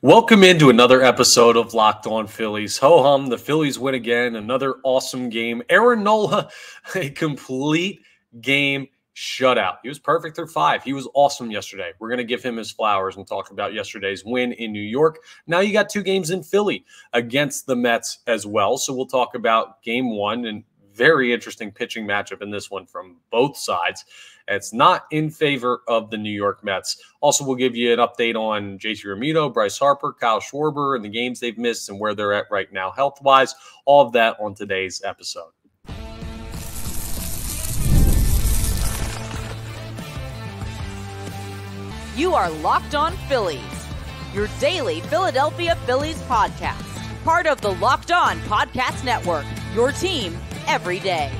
Welcome into another episode of Locked On Phillies. Ho-hum, the Phillies win again. Another awesome game. Aaron Nola, a complete game shutout. He was perfect through 5. He was awesome yesterday. We're going to give him his flowers and talk about yesterday's win in New York. Now you got 2 games in Philly against the Mets as well. So we'll talk about game 1 and very interesting pitching matchup in this one from both sides. It's not in favor of the New York Mets. Also, we'll give you an update on JT Realmuto, Bryce Harper, Kyle Schwarber, and the games they've missed and where they're at right now health-wise. All of that on today's episode. You are Locked On Phillies, your daily Philadelphia Phillies podcast. Part of the Locked On Podcast Network, your team every day.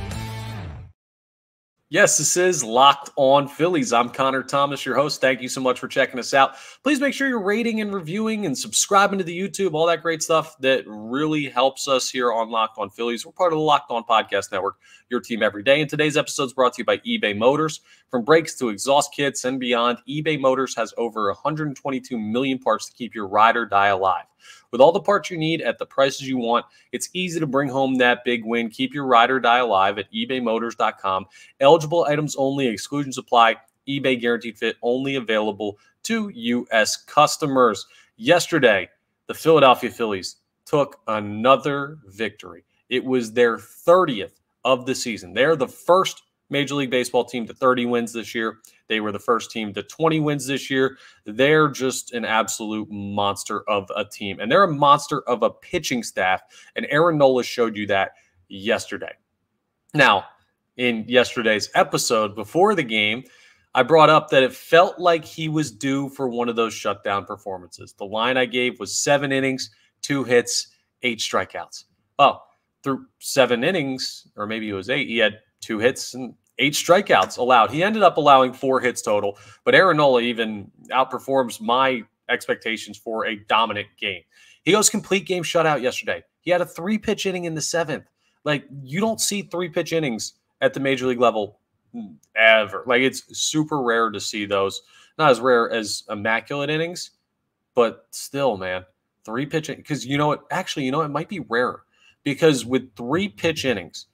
Yes, this is Locked On Phillies. I'm Connor Thomas, your host. Thank you so much for checking us out. Please make sure you're rating and reviewing and subscribing to the YouTube, all that great stuff that really helps us here on Locked On Phillies. We're part of the Locked On Podcast Network, your team every day. And today's episode is brought to you by eBay Motors. From brakes to exhaust kits and beyond, eBay Motors has over 122 million parts to keep your ride or die alive. With all the parts you need at the prices you want, it's easy to bring home that big win. Keep your ride or die alive at ebaymotors.com. Eligible items only, exclusions apply. eBay guaranteed fit only available to U.S. customers. Yesterday, the Philadelphia Phillies took another victory. It was their 30th of the season. They're the first Major League Baseball team to 30 wins this year. They were the first team to 20 wins this year. They're just an absolute monster of a team. And they're a monster of a pitching staff. And Aaron Nola showed you that yesterday. Now, in yesterday's episode before the game, I brought up that it felt like he was due for one of those shutdown performances. The line I gave was 7 innings, 2 hits, 8 strikeouts. Well, through 7 innings, or maybe it was 8, he had 2 hits and 8 strikeouts allowed. He ended up allowing 4 hits total, but Aaron Nola even outperforms my expectations for a dominant game. He goes complete game shutout yesterday. He had a 3-pitch inning in the 7th. Like, you don't see 3-pitch innings at the major league level ever. Like, it's super rare to see those. Not as rare as immaculate innings, but still, man, 3-pitch innings. Because you know what? Actually, you know, it might be rarer because with 3-pitch innings,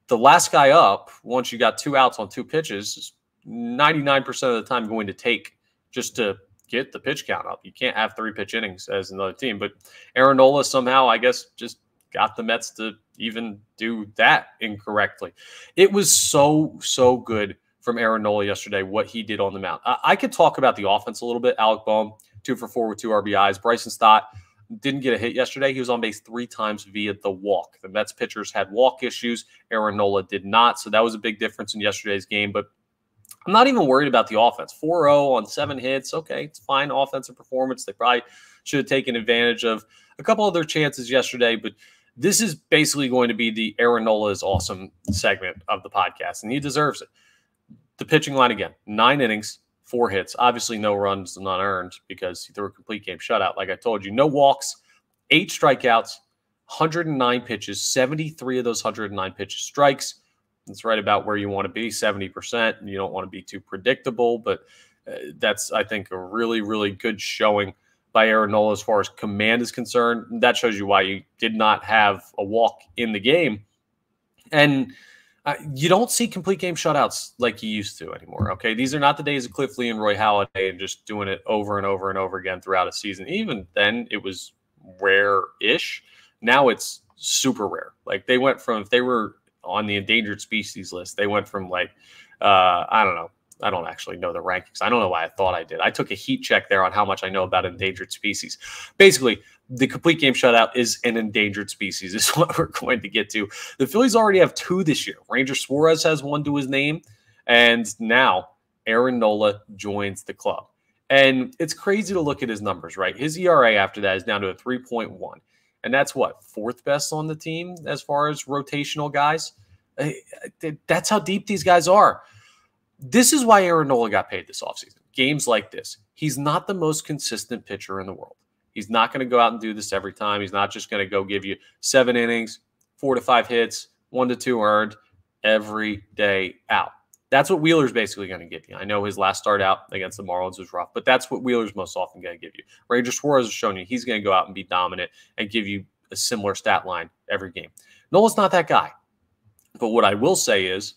the last guy up, once you got 2 outs on 2 pitches, is 99% of the time going to take just to get the pitch count up. You can't have 3-pitch innings as another team. But Aaron Nola somehow, I guess, just got the Mets to even do that incorrectly. It was so good from Aaron Nola yesterday, what he did on the mound. I could talk about the offense a little bit. Alec Boehm, 2 for 4 with 2 RBIs. Bryson Stott didn't get a hit yesterday. He was on base 3 times via the walk. The Mets pitchers had walk issues. Aaron Nola did not. So that was a big difference in yesterday's game. But I'm not even worried about the offense. 4-0 on 7 hits. Okay, it's fine offensive performance. They probably should have taken advantage of a couple other chances yesterday. But this is basically going to be the Aaron Nola is awesome segment of the podcast, and he deserves it. The pitching line again, 9 innings. 4 hits, obviously no runs, not earned because he threw a complete game shutout. Like I told you, no walks, 8 strikeouts, 109 pitches, 73 of those 109 pitches strikes. That's right about where you want to be, 70%. You don't want to be too predictable, but that's, I think, a really, really good showing by Aaron Nola as far as command is concerned. That shows you why you did not have a walk in the game. And you don't see complete game shutouts like you used to anymore, okay? These are not the days of Cliff Lee and Roy Halladay and just doing it over and over and over again throughout a season. Even then, it was rare-ish. Now it's super rare. Like, they went from, if they were on the endangered species list, they went from, like, I don't know. I don't actually know the rankings. I don't know why I thought I did. I took a heat check there on how much I know about endangered species. Basically, the complete game shutout is an endangered species is what we're going to get to. The Phillies already have 2 this year. Ranger Suarez has 1 to his name, and now Aaron Nola joins the club. And it's crazy to look at his numbers, right? His ERA after that is down to a 3.1. And that's what, 4th best on the team as far as rotational guys? That's how deep these guys are. This is why Aaron Nola got paid this offseason. Games like this. He's not the most consistent pitcher in the world. He's not going to go out and do this every time. He's not just going to go give you 7 innings, 4 to 5 hits, 1 to 2 earned every day out. That's what Wheeler's basically going to give you. I know his last start out against the Marlins was rough, but that's what Wheeler's most often going to give you. Ranger Suarez has shown you he's going to go out and be dominant and give you a similar stat line every game. Nola's not that guy. But what I will say is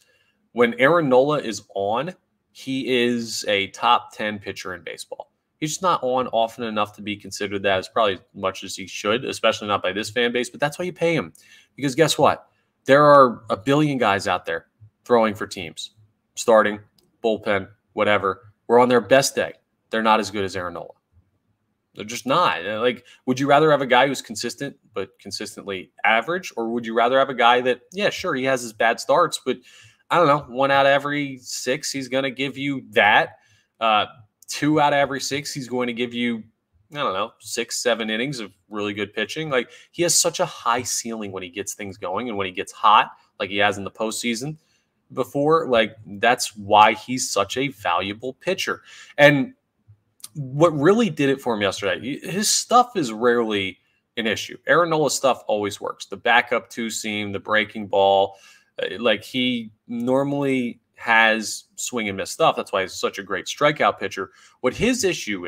when Aaron Nola is on, he is a top 10 pitcher in baseball. He's just not on often enough to be considered that as probably as much as he should, especially not by this fan base. But that's why you pay him. Because guess what? There are a billion guys out there throwing for teams, starting, bullpen, whatever. We're on their best day. They're not as good as Aaron Nola. They're just not. Like, would you rather have a guy who's consistent but consistently average, or would you rather have a guy that, yeah, sure, he has his bad starts, but I don't know, 1 out of every 6, he's going to give you that. 2 out of every 6, he's going to give you, I don't know, 6, 7 innings of really good pitching. Like, he has such a high ceiling when he gets things going and when he gets hot, like he has in the postseason before. Like, that's why he's such a valuable pitcher. And what really did it for him yesterday, his stuff is rarely an issue. Aaron Nola's stuff always works. The backup two-seam, the breaking ball, like he normally has swing and miss stuff. That's why he's such a great strikeout pitcher. What his issue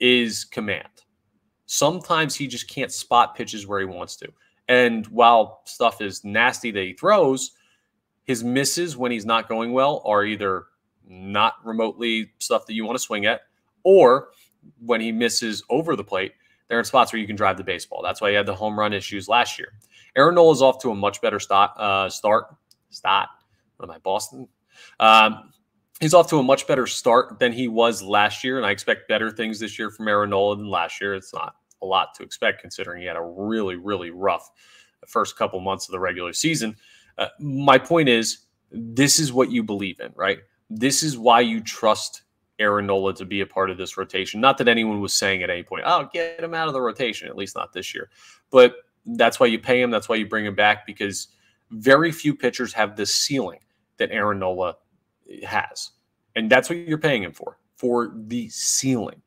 is command. Sometimes he just can't spot pitches where he wants to. And while stuff is nasty that he throws, his misses when he's not going well are either not remotely stuff that you want to swing at, or when he misses over the plate, they're in spots where you can drive the baseball. That's why he had the home run issues last year. Aaron Nola is off to a much better start. What am I, Boston? He's off to a much better start than he was last year, and I expect better things this year from Aaron Nola than last year. It's not a lot to expect considering he had a really, really rough first couple months of the regular season. My point is, this is what you believe in, right? This is why you trust Aaron Nola to be a part of this rotation. Not that anyone was saying at any point, oh, get him out of the rotation, at least not this year. But that's why you pay him. That's why you bring him back, because very few pitchers have this ceiling that Aaron Nola has. And that's what you're paying him for the ceiling,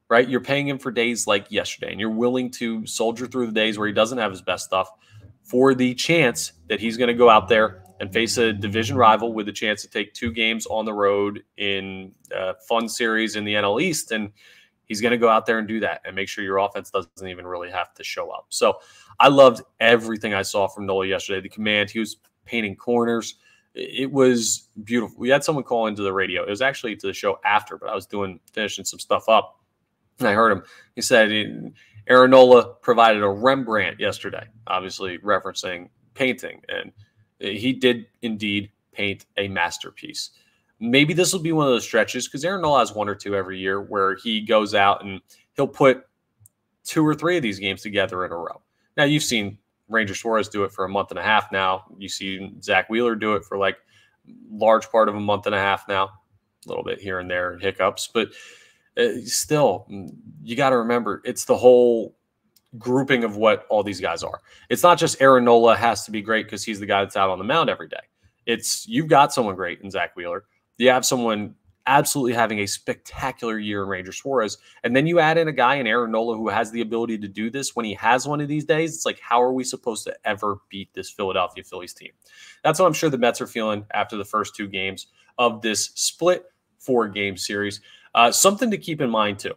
right? You're paying him for days like yesterday, and you're willing to soldier through the days where he doesn't have his best stuff for the chance that he's going to go out there and face a division rival with a chance to take 2 games on the road in a fun series in the NL East. And he's going to go out there and do that and make sure your offense doesn't even really have to show up. So I loved everything I saw from Nola yesterday. The command, he was painting corners. It was beautiful. We had someone call into the radio. It was actually to the show after, but I was finishing some stuff up, and I heard him. He said Aaron Nola provided a Rembrandt yesterday, obviously referencing painting, and he did indeed paint a masterpiece. Maybe this will be one of those stretches, because Aaron Nola has 1 or 2 every year where he goes out and he'll put 2 or 3 of these games together in a row. Now, you've seen Ranger Suarez do it for a month and a half now. You see Zach Wheeler do it for like large part of a month and a half now, a little bit here and there, hiccups. But still, you got to remember, it's the whole grouping of what all these guys are. It's not just Aaron Nola has to be great because he's the guy that's out on the mound every day. It's you've got someone great in Zach Wheeler. You have someone absolutely having a spectacular year in Ranger Suarez. And then you add in a guy in Aaron Nola who has the ability to do this when he has one of these days. It's like, how are we supposed to ever beat this Philadelphia Phillies team? That's what I'm sure the Mets are feeling after the first 2 games of this split 4-game series. Something to keep in mind, too,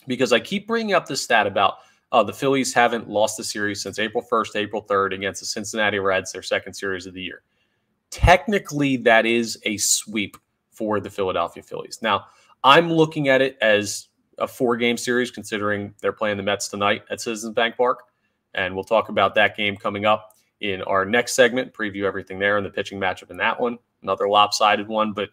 because I keep bringing up this stat about the Phillies haven't lost the series since April 1st, April 3rd against the Cincinnati Reds, their second series of the year. Technically, that is a sweep for the Philadelphia Phillies. Now, I'm looking at it as a 4-game series, considering they're playing the Mets tonight at Citizens Bank Park. And we'll talk about that game coming up in our next segment, preview everything there and the pitching matchup in that one, another lopsided one. But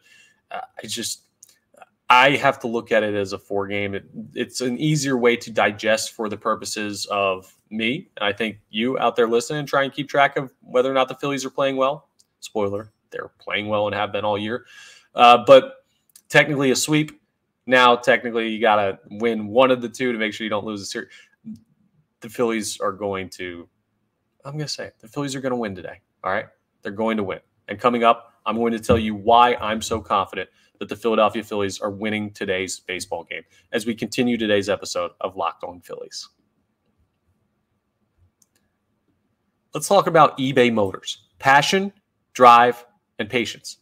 I have to look at it as a 4-game. It's an easier way to digest for the purposes of me. And I think you out there listening, try and keep track of whether or not the Phillies are playing well. Spoiler, they're playing well and have been all year. But technically a sweep. Now, technically, you got to win one of the 2 to make sure you don't lose the series. The Phillies are going to, I'm going to say it, the Phillies are going to win today. All right? They're going to win. And coming up, I'm going to tell you why I'm so confident that the Philadelphia Phillies are winning today's baseball game as we continue today's episode of Locked On Phillies. Let's talk about eBay Motors. Passion, drive, and patience.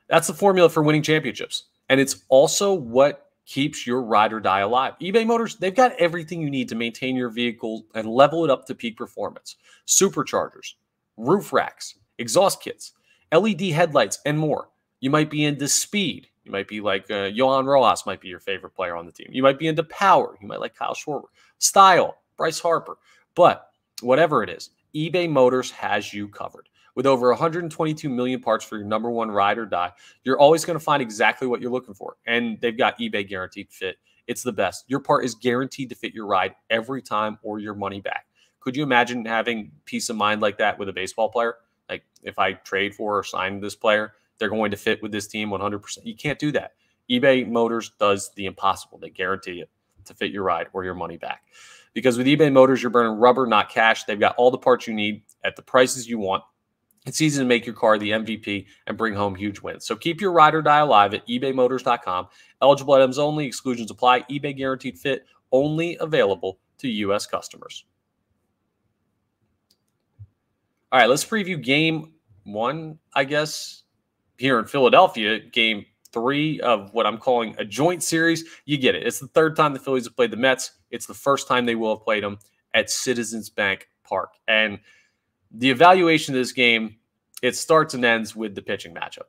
That's the formula for winning championships. And it's also what keeps your ride or die alive. eBay Motors, they've got everything you need to maintain your vehicle and level it up to peak performance. Superchargers, roof racks, exhaust kits, LED headlights, and more. You might be into speed. You might be like Johan Rojas might be your favorite player on the team. You might be into power. You might like Kyle Schwarber. Style, Bryce Harper. But whatever it is, eBay Motors has you covered. With over 122 million parts for your number one ride or die, you're always going to find exactly what you're looking for. And they've got eBay Guaranteed Fit. It's the best. Your part is guaranteed to fit your ride every time or your money back. Could you imagine having peace of mind like that with a baseball player? Like if I trade for or sign this player, they're going to fit with this team 100%. You can't do that. eBay Motors does the impossible. They guarantee it to fit your ride or your money back. Because with eBay Motors, you're burning rubber, not cash. They've got all the parts you need at the prices you want. It's easy to make your car the MVP and bring home huge wins. So keep your ride or die alive at ebaymotors.com. Eligible items only. Exclusions apply. eBay Guaranteed Fit. Only available to U.S. customers. All right, let's preview game one, I guess, here in Philadelphia. Game 3 of what I'm calling a joint series. You get it. It's the third time the Phillies have played the Mets. It's the first time they will have played them at Citizens Bank Park. And the evaluation of this game, it starts and ends with the pitching matchup.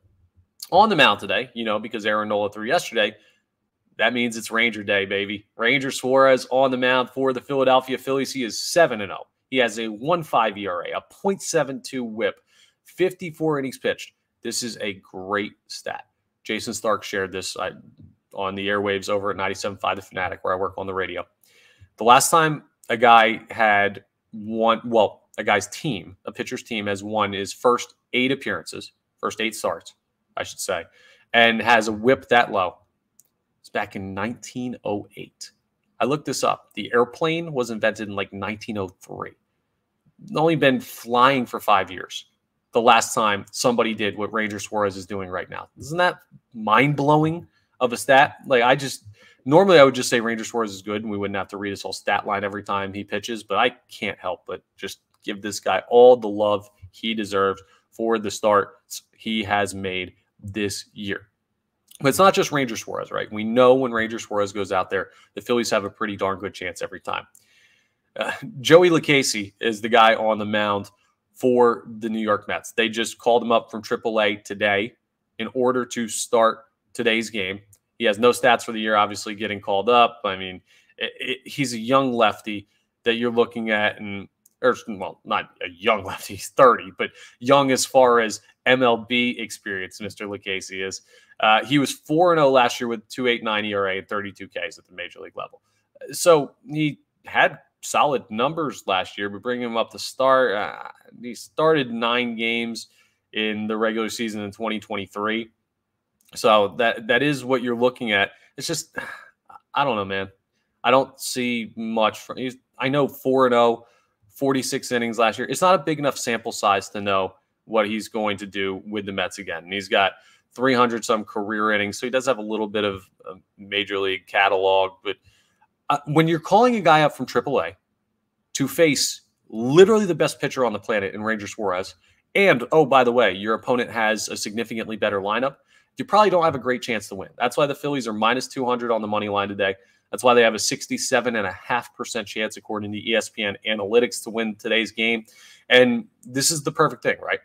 On the mound today, because Aaron Nola threw yesterday, that means it's Ranger Day, baby. Ranger Suarez on the mound for the Philadelphia Phillies. He is 7-0. He has a 1.5 ERA, a .72 whip, 54 innings pitched. This is a great stat. Jason Stark shared this on the airwaves over at 97.5 The Fanatic, where I work on the radio. The last time a guy had won, a guy's team, a pitcher's team has won his first 8 appearances, first 8 starts, I should say, and has a whip that low. It's back in 1908. I looked this up. The airplane was invented in like 1903. It's only been flying for 5 years. The last time somebody did what Ranger Suarez is doing right now. Isn't that mind-blowing of a stat? Normally I would just say Ranger Suarez is good and we wouldn't have to read his whole stat line every time he pitches, but I can't help but just give this guy all the love he deserves for the starts he has made this year. But it's not just Ranger Suarez, right? We know when Ranger Suarez goes out there, the Phillies have a pretty darn good chance every time. Joey Lucchesi is the guy on the mound for the New York Mets. They just called him up from AAA today in order to start today's game. He has no stats for the year, obviously, getting called up. I mean, he's a young lefty that you're looking at, not a young lefty, he's 30, but young as far as MLB experience, Mr. Lucchesi is. He was 4-0 last year with 2.89 ERA and 32 Ks at the major league level. So he had solid numbers last year, but bringing him up to start, he started 9 games in the regular season in 2023. So that is what you're looking at. It's just, I don't know, man. I don't see much from. I know 4-0, 46 innings last year. It's not a big enough sample size to know what he's going to do with the Mets again. And he's got 300 some career innings, so he does have a little bit of a major league catalog. But when you're calling a guy up from AAA to face literally the best pitcher on the planet in Ranger Suarez, and, oh, by the way, your opponent has a significantly better lineup, you probably don't have a great chance to win. That's why the Phillies are minus 200 on the money line today. That's why they have a 67.5% chance, according to ESPN Analytics, to win today's game. And this is the perfect thing, right?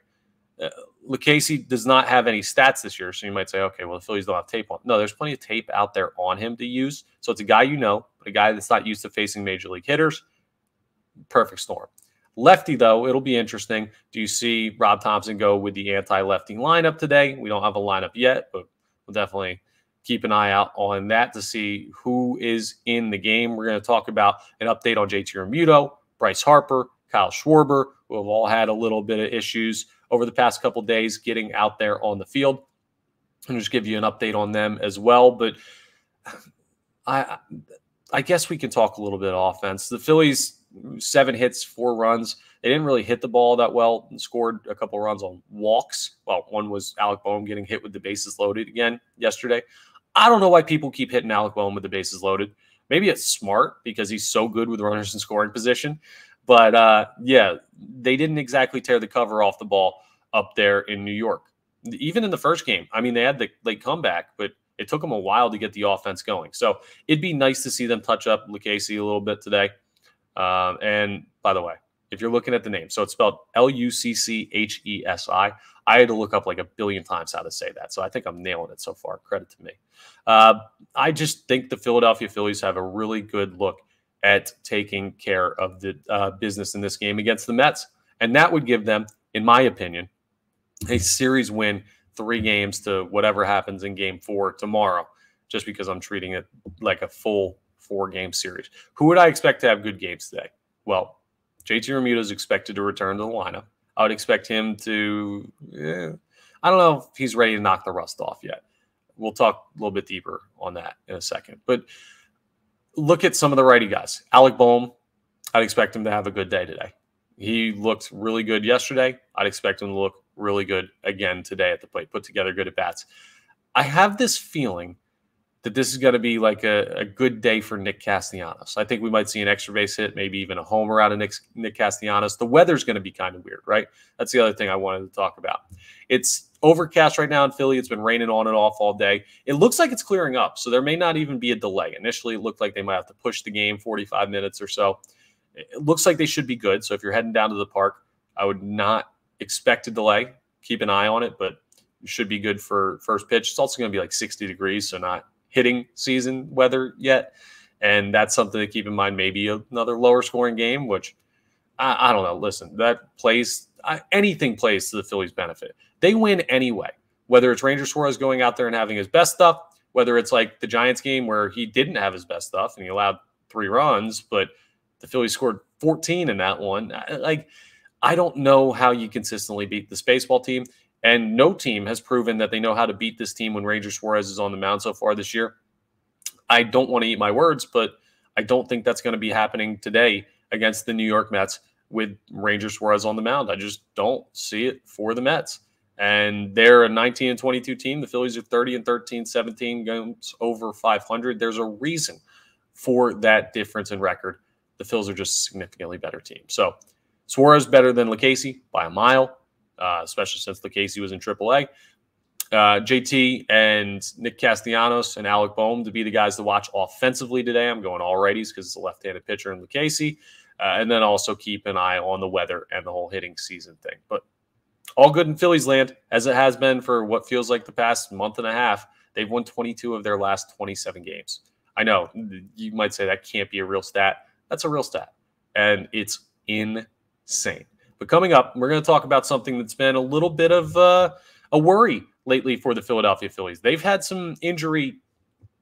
Lucchesi does not have any stats this year, so you might say, okay, well, the Phillies don't have tape on. No, there's plenty of tape out there on him to use. So it's a guy but a guy that's not used to facing major league hitters. Perfect storm. Lefty, though, it'll be interesting. Do you see Rob Thompson go with the anti-lefty lineup today? We don't have a lineup yet, but we'll definitely keep an eye out on that to see who is in the game. We're going to talk about an update on JT Realmuto, Bryce Harper, Kyle Schwarber, who have all had a little bit of issues over the past couple of days getting out there on the field. And just give you an update on them as well. But I guess we can talk a little bit of offense. The Phillies, 7 hits, 4 runs. They didn't really hit the ball that well and scored a couple of runs on walks. Well, one was Alec Boehm getting hit with the bases loaded again yesterday. I don't know why people keep hitting Alec Boehm with the bases loaded. Maybe it's smart because he's so good with runners in scoring position. But, yeah, they didn't exactly tear the cover off the ball up there in New York. even in the first game. I mean, they had the late comeback, but it took them a while to get the offense going. So it'd be nice to see them touch up Lucchesi a little bit today. And by the way, if you're looking at the name, so it's spelled Lucchesi. I had to look up like a billion times how to say that. So I think I'm nailing it so far. Credit to me. I just think the Philadelphia Phillies have a really good look at taking care of the business in this game against the Mets. And that would give them, in my opinion, a series win, 3 games to whatever happens in game 4 tomorrow, just because I'm treating it like a full 4-game series. Who would I expect to have good games today? Well, JT Realmuto is expected to return to the lineup. I would expect him to, I don't know if he's ready to knock the rust off yet. We'll talk a little bit deeper on that in a second. But look at some of the righty guys. Alec Boehm, I'd expect him to have a good day today. He looked really good yesterday. I'd expect him to look really good again today at the plate, put together good at-bats. I have this feeling that this is going to be like a good day for Nick Castellanos. I think we might see an extra base hit, maybe even a homer out of Nick Castellanos. The weather's going to be kind of weird, right? That's the other thing I wanted to talk about. It's overcast right now in Philly. It's been raining on and off all day. It looks like it's clearing up, so there may not even be a delay. Initially, it looked like they might have to push the game 45 minutes or so. It looks like they should be good. So if you're heading down to the park, I would not expect a delay. Keep an eye on it, but it should be good for first pitch. It's also going to be like 60 degrees, so not hitting season weather yet. And that's something to keep in mind. Maybe another lower scoring game, which I don't know. Listen, that plays, anything plays to the Phillies' benefit. They win anyway, whether it's Ranger Suarez going out there and having his best stuff, whether it's like the Giants game where he didn't have his best stuff and he allowed 3 runs, but the Phillies scored 14 in that one. Like, I don't know how you consistently beat this baseball team. And no team has proven that they know how to beat this team when Ranger Suarez is on the mound so far this year. I don't want to eat my words, but I don't think that's going to be happening today against the New York Mets with Ranger Suarez on the mound. I just don't see it for the Mets. And they're a 19-22 team. The Phillies are 30-13, 17 games over 500. There's a reason for that difference in record. The Phillies are just a significantly better team. So Suarez better than Lucchesi by a mile. Especially since Lucchesi was in AAA. JT and Nick Castellanos and Alec Boehm to be the guys to watch offensively today. I'm going all righties because it's a left-handed pitcher in Lucchesi. And then also keep an eye on the weather and the whole hitting season thing. But all good in Phillies land, as it has been for what feels like the past month and a half. They've won 22 of their last 27 games. I know you might say that can't be a real stat. That's a real stat. And it's insane. But coming up, we're going to talk about something that's been a little bit of a worry lately for the Philadelphia Phillies. They've had some injury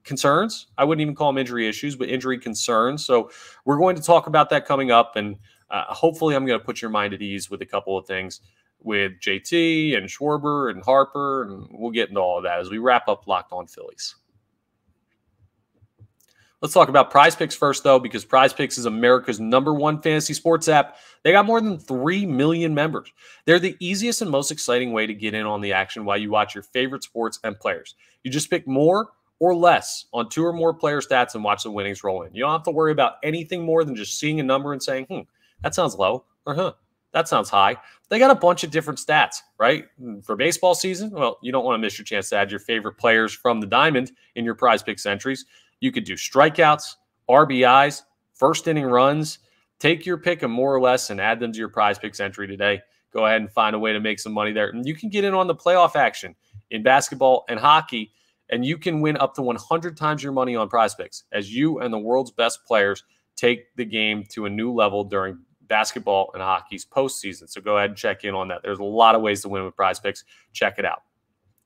concerns. I wouldn't even call them injury issues, but injury concerns. So we're going to talk about that coming up. And hopefully I'm going to put your mind at ease with a couple of things with JT and Schwarber and Harper. And we'll get into all of that as we wrap up Locked On Phillies. Let's talk about Prize Picks first, though, because Prize Picks is America's #1 fantasy sports app. They got more than 3 million members. They're the easiest and most exciting way to get in on the action while you watch your favorite sports and players. You just pick more or less on 2 or more player stats and watch the winnings roll in. You don't have to worry about anything more than just seeing a number and saying, that sounds low, or that sounds high. They got a bunch of different stats, right? For baseball season, well, you don't want to miss your chance to add your favorite players from the diamond in your Prize Picks entries. You could do strikeouts, RBIs, first inning runs. Take your pick of more or less and add them to your Prize Picks entry today. Go ahead and find a way to make some money there. And you can get in on the playoff action in basketball and hockey, and you can win up to 100 times your money on Prize Picks as you and the world's best players take the game to a new level during basketball and hockey's postseason. So go ahead and check in on that. There's a lot of ways to win with Prize Picks. Check it out.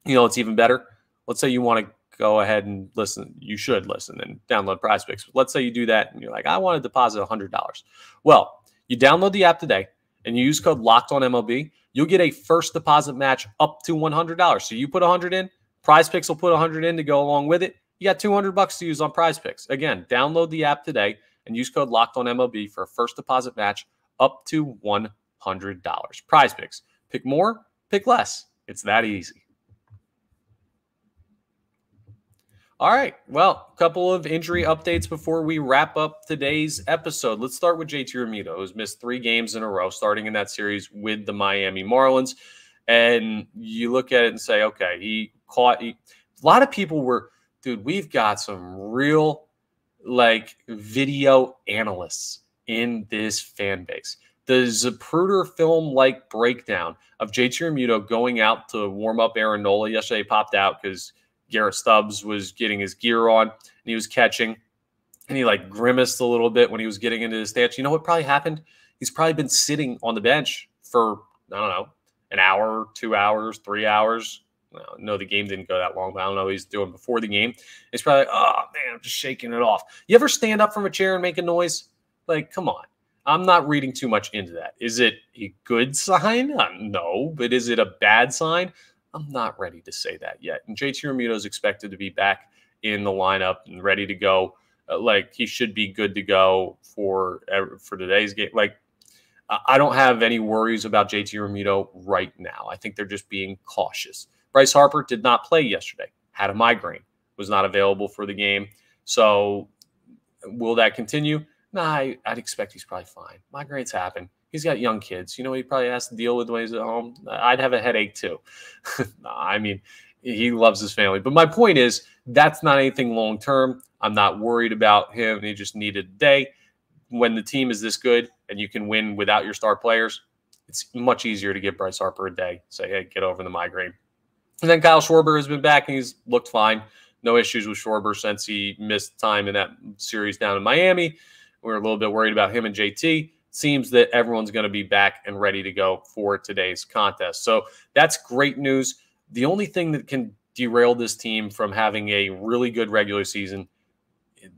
You know, it's even better. Let's say you want to go ahead and listen. You should listen and download Prize Picks. Let's say you do that and you're like, I want to deposit $100. Well, you download the app today and you use code LOCKEDONMLB. You'll get a first deposit match up to $100. So you put 100 in, Prize Picks will put 100 in to go along with it. You got $200 to use on Prize Picks. Again, download the app today and use code LOCKEDONMLB for a first deposit match up to $100. Prize Picks. Pick more, pick less. It's that easy. All right, well, a couple of injury updates before we wrap up today's episode. Let's start with JT Realmuto, who's missed 3 games in a row, starting in that series with the Miami Marlins. And you look at it and say, okay, a lot of people were, dude, we've got some real video analysts in this fan base. The Zapruder film breakdown of JT Realmuto going out to warm up Aaron Nola yesterday popped out because Garrett Stubbs was getting his gear on and he was catching. And he grimaced a little bit when he was getting into the stance. You know what probably happened? He's probably been sitting on the bench for, I don't know, an hour, 2 hours, 3 hours. No, the game didn't go that long, but I don't know what he's doing before the game. He's probably oh, man, I'm just shaking it off. You ever stand up from a chair and make a noise? Come on. I'm not reading too much into that. Is it a good sign? No. But is it a bad sign? I'm not ready to say that yet. And JT Realmuto is expected to be back in the lineup and ready to go. He should be good to go for today's game. I don't have any worries about JT Realmuto right now. I think they're just being cautious. Bryce Harper did not play yesterday, had a migraine, was not available for the game. So will that continue? Nah, I'd expect he's probably fine. Migraines happen. He's got young kids. He probably has to deal with when he's at home. I'd have a headache too. I mean, he loves his family. But my point is, that's not anything long-term. I'm not worried about him. He just needed a day. When the team is this good and you can win without your star players, it's much easier to give Bryce Harper a day. Say, hey, get over the migraine. And then Kyle Schwarber has been back, and he's looked fine. No issues with Schwarber since he missed time in that series down in Miami. We're a little bit worried about him and JT. Seems that everyone's going to be back and ready to go for today's contest. So that's great news. The only thing that can derail this team from having a really good regular season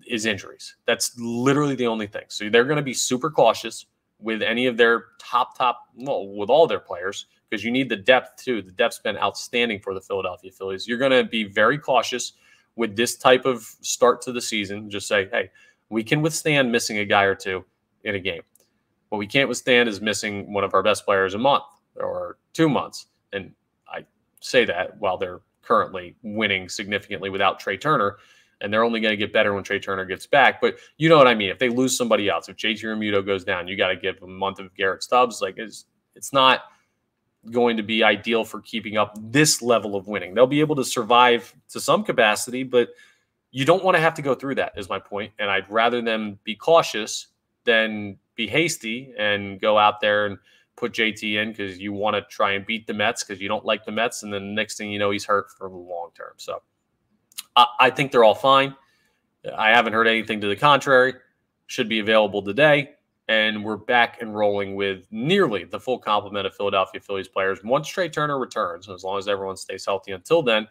is injuries. That's literally the only thing. So they're going to be super cautious with any of their with all their players, because you need the depth too. The depth's been outstanding for the Philadelphia Phillies. You're going to be very cautious with this type of start to the season. Just say, hey, we can withstand missing a guy or two in a game. What we can't withstand is missing one of our best players a month or 2 months. And I say that while they're currently winning significantly without Trey Turner, and they're only going to get better when Trey Turner gets back. But you know what I mean? If they lose somebody else, if JT Realmuto goes down, you got to give a month of Garrett Stubbs. It's not going to be ideal for keeping up this level of winning. They'll be able to survive to some capacity, but you don't want to have to go through that, is my point. And I'd rather them be cautious than be hasty and go out there and put JT in because you want to try and beat the Mets because you don't like the Mets. And then the next thing you know, he's hurt for the long term. So I think they're all fine. I haven't heard anything to the contrary. Should be available today. And we're back and rolling with nearly the full complement of Philadelphia Phillies players. Once Trey Turner returns, as long as everyone stays healthy until then,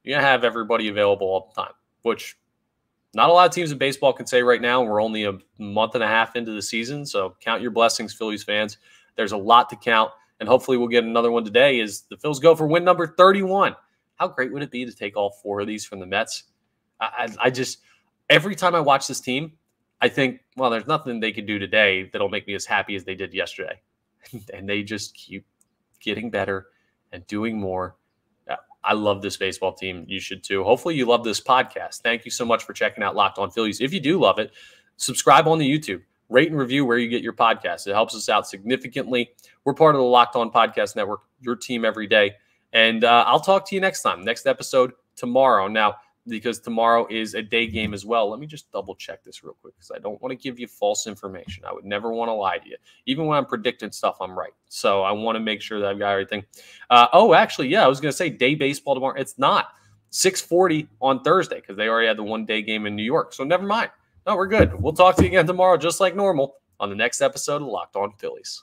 you're going to have everybody available all the time, which not a lot of teams in baseball can say right now. We're only a month and a half into the season, so count your blessings, Phillies fans. There's a lot to count, and hopefully we'll get another one today as the Phils go for win number 31. How great would it be to take all 4 of these from the Mets? I just, every time I watch this team, I think, well, there's nothing they could do today that'll make me as happy as they did yesterday. And they just keep getting better and doing more. I love this baseball team. You should too. Hopefully you love this podcast. Thank you so much for checking out Locked On Phillies. If you do love it, subscribe on the YouTube. Rate and review where you get your podcasts. It helps us out significantly. We're part of the Locked On Podcast Network, your team every day. And I'll talk to you next time. Next episode tomorrow. Now, because tomorrow is a day game as well. Let me just double check this real quick because I don't want to give you false information. I would never want to lie to you. Even when I'm predicting stuff, I'm right. So I want to make sure that I've got everything. Actually, yeah, I was going to say day baseball tomorrow. It's not 6:40 on Thursday because they already had the one-day game in New York. So never mind. No, we're good. We'll talk to you again tomorrow just like normal on the next episode of Locked On Phillies.